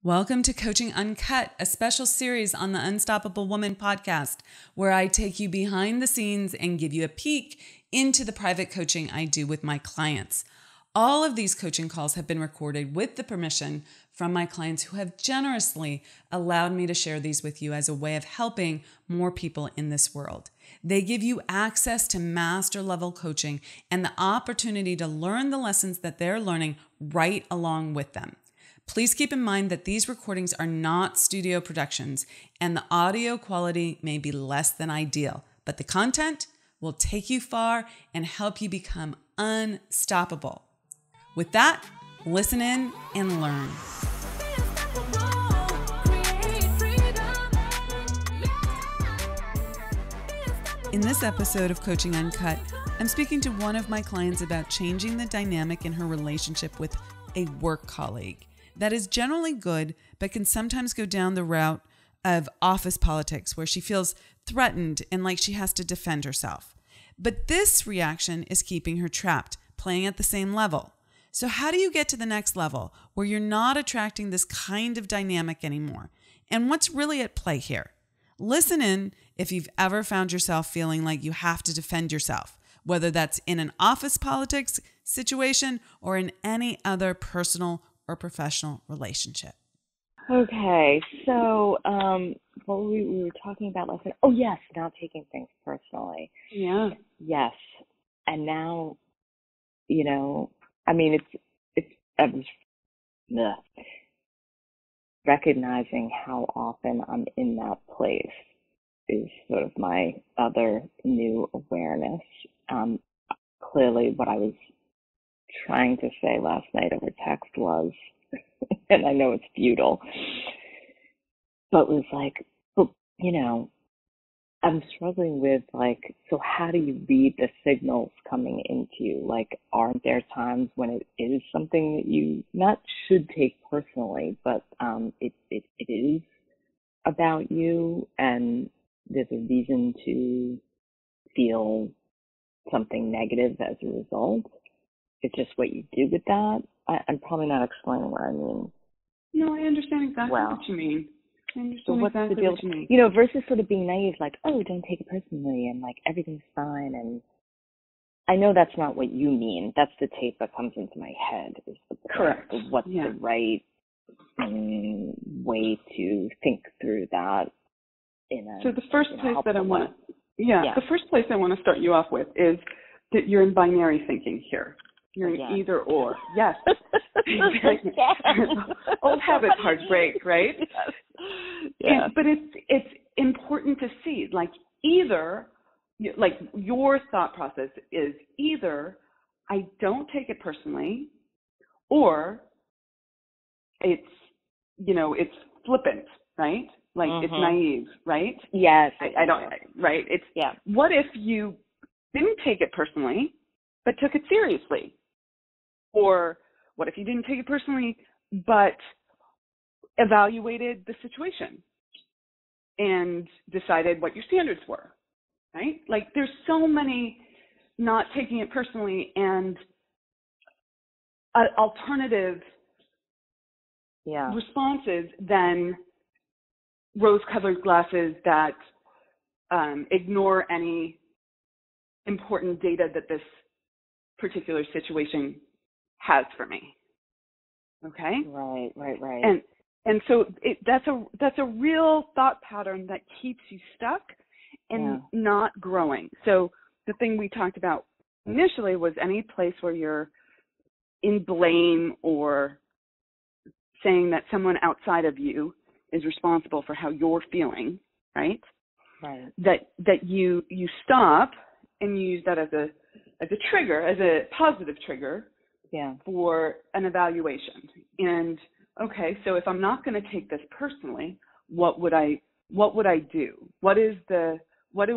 Welcome to Coaching Uncut, a special series on the Unstoppable Woman podcast, where I take you behind the scenes and give you a peek into the private coaching I do with my clients. All of these coaching calls have been recorded with the permission from my clients who have generously allowed me to share these with you as a way of helping more people in this world. They give you access to master level coaching and the opportunity to learn the lessons that they're learning right along with them. Please keep in mind that these recordings are not studio productions and the audio quality may be less than ideal, but the content will take you far and help you become unstoppable. With that, listen in and learn. In this episode of Coaching Uncut, I'm speaking to one of my clients about changing the dynamic in her relationship with a work colleague. That is generally good, but can sometimes go down the route of office politics where she feels threatened and like she has to defend herself. But this reaction is keeping her trapped, playing at the same level. So how do you get to the next level where you're not attracting this kind of dynamic anymore? And what's really at play here? Listen in if you've ever found yourself feeling like you have to defend yourself, whether that's in an office politics situation or in any other personal or professional relationship. Okay, so what we were talking about last night. Oh yes, not taking things personally. Yeah. Yes, and now, I'm recognizing how often I'm in that place is sort of my other new awareness. Clearly, what I was trying to say last night over text was, and I know it's futile, but was like, I'm struggling with so how do you read the signals coming into you? Like, aren't there times when it is something that you not should take personally, but it is about you and there's a reason to feel something negative as a result? It's just what you do with that. I'm probably not explaining what I mean. No, I understand exactly what you mean. So what's the deal? What you mean. Versus sort of being naive, like, oh, don't take it personally, and everything's fine. And I know that's not what you mean. That's the tape that comes into my head. Is correct? What's the right way to think through that? So the first place that I want to start you off with is that you're in binary thinking here. You're in either or. Yes. Old habits, hard break, right? Yes. Yeah. But it's important to see, either, your thought process is either I don't take it personally, or it's flippant, right? It's naive, right? Yes. I don't, right? What if you didn't take it personally, but took it seriously? Or what if you didn't take it personally, but evaluated the situation and decided what your standards were, right? There's so many not taking it personally and alternative responses than rose-colored glasses that ignore any important data that this particular situation has for me. Okay? Right. And so that's a real thought pattern that keeps you stuck and not growing. So the thing we talked about initially was any place where you're in blame or saying that someone outside of you is responsible for how you're feeling, right? Right. That you stop and you use that as a trigger, as a positive trigger for an evaluation. And okay, so if I'm not going to take this personally, what would I do? What do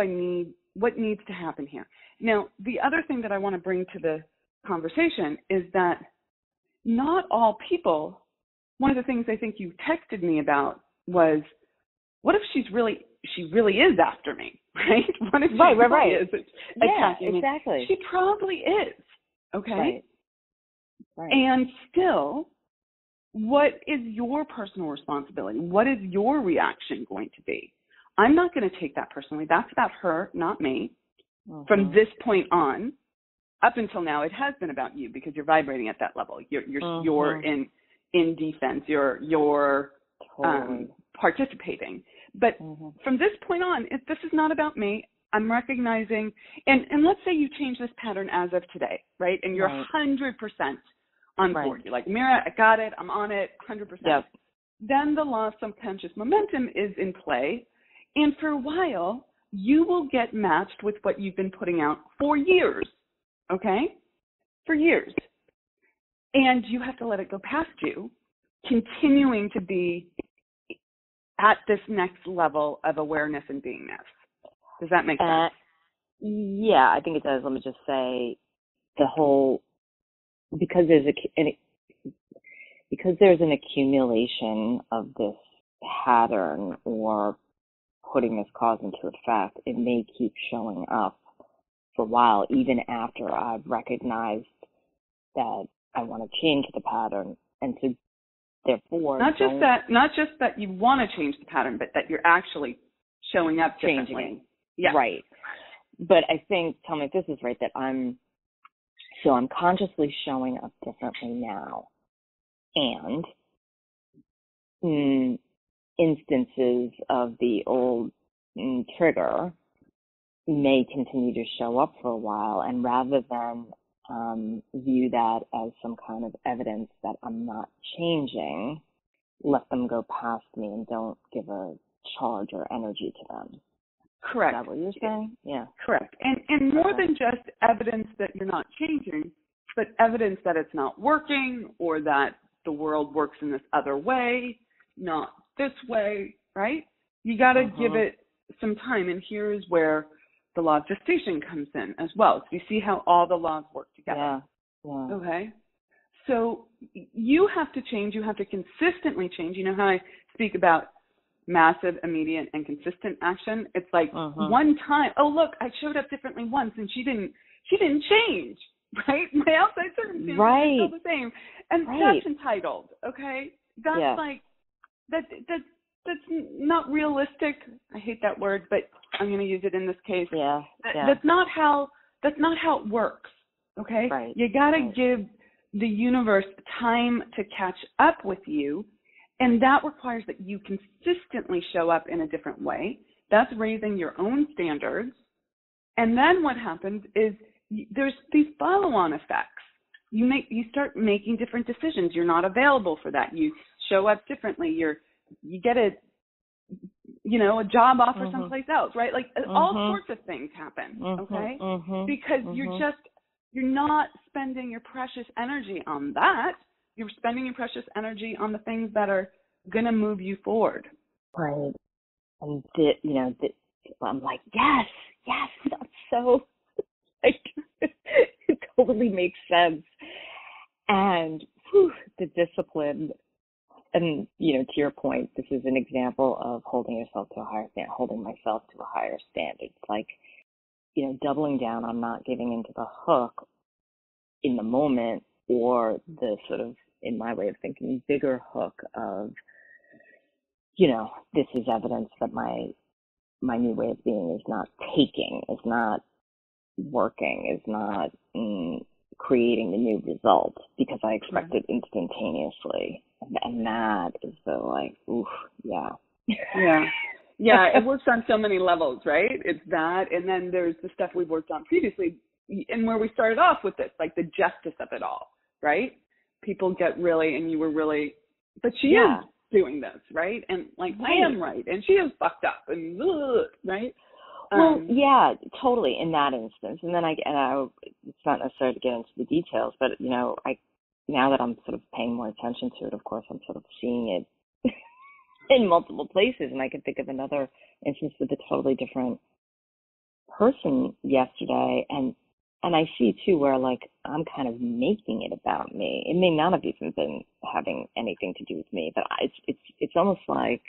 I need? What needs to happen here? Now, the other thing that I want to bring to the conversation is that not all people, one of the things I think you texted me about was, what if she really is after me, right? What if she really is attacking me? Exactly. She probably is, okay? Right. And still, what is your personal responsibility? What is your reaction going to be? I'm not going to take that personally. That's about her, not me. From this point on, up until now, it has been about you because you're vibrating at that level. You're in defense. You're Totally. Participating. But from this point on, this is not about me. I'm recognizing, and let's say you change this pattern as of today, right? And you're 100% on board. You're like, Amira, I got it. I'm on it, 100%. Yep. Then the law of subconscious momentum is in play. And for a while, you will get matched with what you've been putting out for years, okay? For years. And you have to let it go past you, continuing to be at this next level of awareness and beingness. Does that make sense? Yeah, I think it does. Let me just say because there's an accumulation of this pattern or putting this cause into effect, it may keep showing up for a while, even after I've recognized that I want to change the pattern. And so therefore, not just that you want to change the pattern, but that you're actually showing up differently. Changing it. Yeah. Right. But I think, tell me if this is right, that I'm consciously showing up differently now. And instances of the old trigger may continue to show up for a while. And rather than view that as some kind of evidence that I'm not changing, let them go past me and don't give a charge or energy to them. Correct. Is that what you're saying? Yeah. Correct. And more than just evidence that you're not changing, but evidence that it's not working or that the world works in this other way, not this way, right? You got to give it some time. And here's where the law of gestation comes in as well. So you see how all the laws work together. Yeah. Okay. So you have to change. You have to consistently change. You know how I speak about massive, immediate, and consistent action? It's like one time, oh, look, I showed up differently once and she didn't change, right? My outside circumstances are still the same. And that's entitled, okay? That's like, that's not realistic. I hate that word, but I'm going to use it in this case. Yeah. That's not how it works, okay? Right. You got to give the universe time to catch up with you. And that requires that you consistently show up in a different way. That's raising your own standards. And then what happens is there's these follow-on effects. You start making different decisions. You're not available for that. You show up differently. You get a job offer someplace else, right? Like all sorts of things happen, okay? Because you're not spending your precious energy on that. You're spending your precious energy on the things that are going to move you forward. Right. And, I'm like, yes, that's so, it totally makes sense. And the discipline, and, to your point, this is an example of holding myself to a higher standard. It's like, doubling down on not giving into the hook in the moment, or the sort of, in my way of thinking, bigger hook of, this is evidence that my new way of being is not taking, is not working, is not creating the new result because I expect it instantaneously. And that is Yeah, it works on so many levels, right? It's that, and then there's the stuff we've worked on previously, and where we started off with this, like the justice of it all, right? People get really, and you were really, but she is doing this, right? And like, I am right, and she is fucked up, and right? Well, yeah, totally in that instance. And then it's not necessary to get into the details, but now that I'm sort of paying more attention to it, of course, I'm sort of seeing it in multiple places, and I can think of another instance with a totally different person yesterday, and I see too where like I'm kind of making it about me. It may not have even been having anything to do with me, but it's almost like,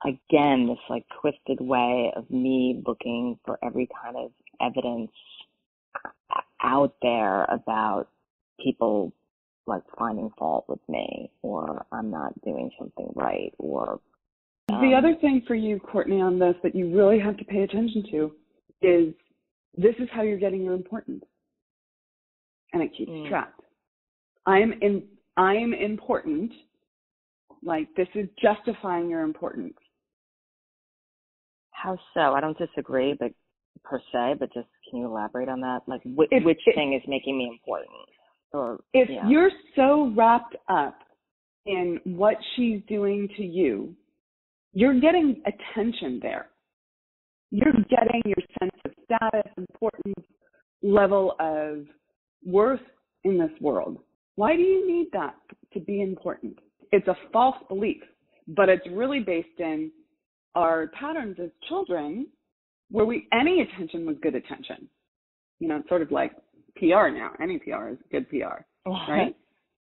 again, this like twisted way of me looking for every kind of evidence out there about people like finding fault with me, or I'm not doing something right, or the other thing for you, Courtney, on this that you really have to pay attention to is this is how you're getting your importance, and it keeps track. I'm important. Like, this is justifying your importance. How so? I don't disagree, but per se, but just can you elaborate on that? Like, which thing is making me important? Or if you're so wrapped up in what she's doing to you, you're getting attention there. You're getting your sense of status, importance, level of worth in this world. Why do you need that to be important? It's a false belief, but it's really based in our patterns as children where any attention was good attention. You know, it's sort of like PR now. Any PR is good PR, right?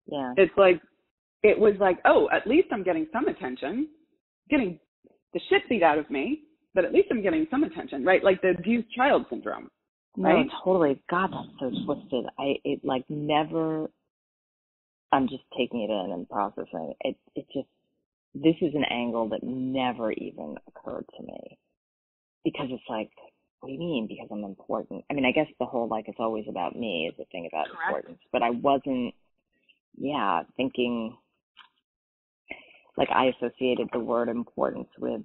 Yeah. It was like, oh, at least I'm getting some attention, getting the shit beat out of me, but at least I'm getting some attention, right? Like the abused child syndrome, right? No, totally. God, that's so twisted. I'm just taking it in and processing it. It just, this is an angle that never even occurred to me, because it's like, what do you mean? Because I'm important. I mean, I guess the whole, like, it's always about me is the thing about importance, but I wasn't, thinking, like, I associated the word importance with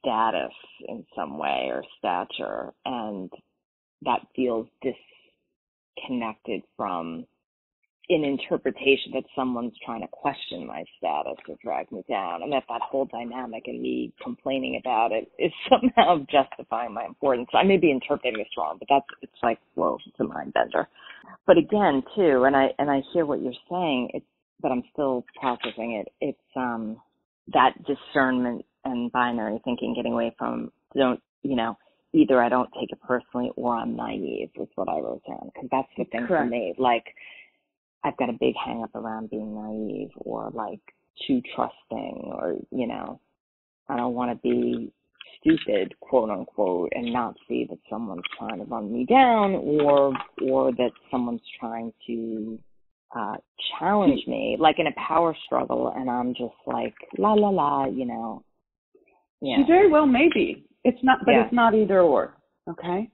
status in some way, or stature, and that feels disconnected from an interpretation that someone's trying to question my status or drag me down, and that whole dynamic and me complaining about it is somehow justifying my importance. I may be interpreting this wrong, but it's like, whoa, it's a mind bender. But again, too, and I hear what you're saying, but I'm still processing it. It's that discernment and binary thinking, getting away from, either I don't take it personally or I'm naive is what I wrote down, because that's the thing for me. Like, I've got a big hang up around being naive or like too trusting, or, I don't want to be stupid, quote unquote, and not see that someone's trying to run me down, or that someone's trying to challenge me, like in a power struggle, and I'm just like, la, la, la, Yeah. She very well may be. It's not, but it's not either or, okay?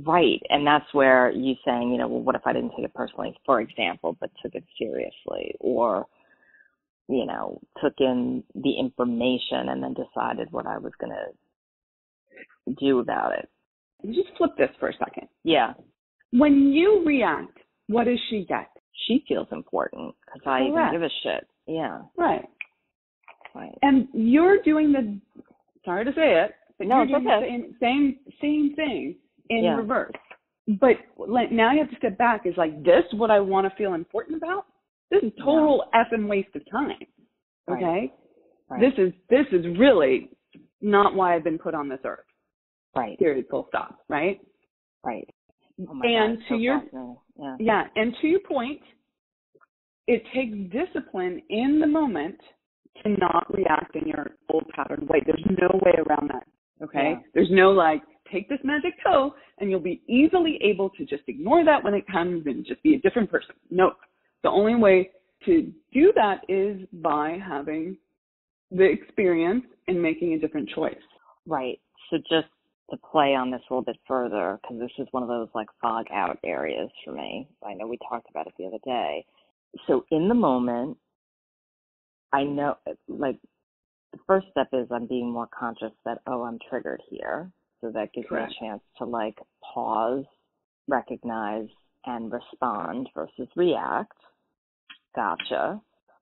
Right, and that's where you saying, well, what if I didn't take it personally, for example, but took it seriously, or, took in the information and then decided what I was going to do about it. Just flip this for a second. Yeah. When you react, what does she get? She feels important because I even give a shit. Yeah. Right. Right. And you're doing sorry to say it, but no, you're doing the same thing in reverse. But now you have to step back. Is like, this what I want to feel important about? This is total effing waste of time. Okay? Right. This is really not why I've been put on this earth. Right. Period. Full stop. Right? Right. Oh my and God, to your and to your point, it takes discipline in the moment to not react in your old pattern way. There's no way around that. Okay? Yeah. There's no like, take this magic pill and you'll be easily able to just ignore that when it comes and just be a different person. No. The only way to do that is by having the experience and making a different choice. Right. So just to play on this a little bit further, because this is one of those like fog out areas for me. I know we talked about it the other day. So in the moment, I know, like, the first step is I'm being more conscious that, I'm triggered here. So that gives me a chance to like pause, recognize, and respond versus react. Gotcha.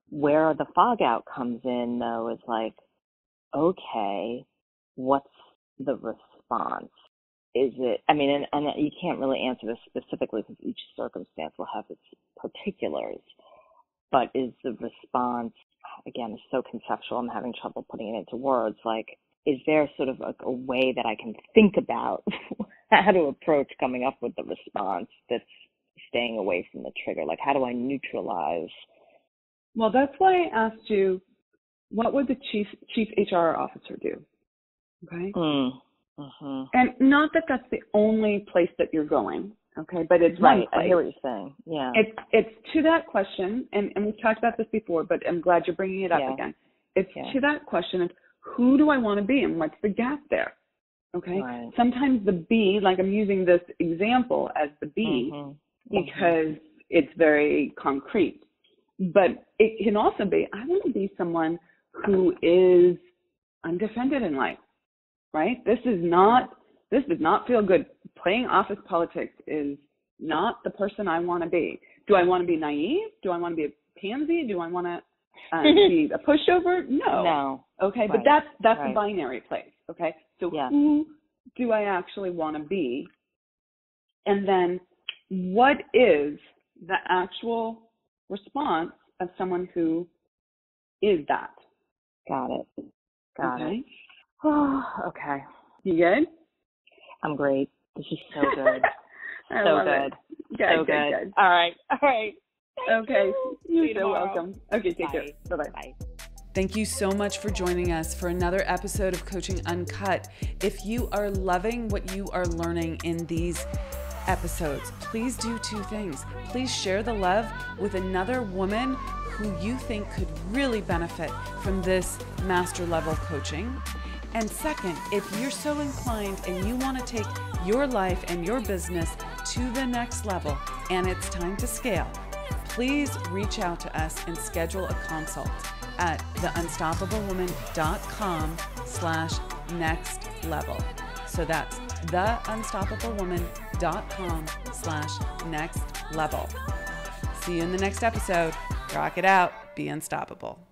Where the fog out comes in, though, is like, okay, what's the response? Is it, I mean, and you can't really answer this specifically because each circumstance will have its particulars, but is the response, again, it's so conceptual, I'm having trouble putting it into words, like, is there sort of a way that I can think about how to approach coming up with the response that's staying away from the trigger? Like, how do I neutralize? Well, that's why I asked you, what would the chief HR officer do? Okay. Mm-hmm. And not that that's the only place that you're going, Okay, but it's right. one place. I hear what you're saying. Yeah. It's to that question, and we've talked about this before, but I'm glad you're bringing it up again. It's to that question of who do I want to be and what's the gap there? Okay. Right. Sometimes the B, like I'm using this example as the B because it's very concrete, but it can also be, I want to be someone who is undefended in life, right? This does not feel good. Playing office politics is not the person I want to be. Do I want to be naive? Do I want to be a pansy? Do I want to be a pushover? No. No. Okay, right. but that's right. a binary place. Okay, so who do I actually want to be? And then what is the actual response of someone who is that? Got it. Got it. Oh, okay. You good? I'm great. This is so good. I so love good. It. Good, so good. Good. All right. Thank okay. you. You're so welcome. Okay, take care. Bye-bye. Bye. Thank you so much for joining us for another episode of Coaching Uncut. If you are loving what you are learning in these episodes, please do two things. Please share the love with another woman who you think could really benefit from this master level coaching. And second, if you're so inclined and you want to take your life and your business to the next level and it's time to scale, please reach out to us and schedule a consult at theunstoppablewoman.com/next level. So that's theunstoppablewoman.com/next level. See you in the next episode. Rock it out. Be unstoppable.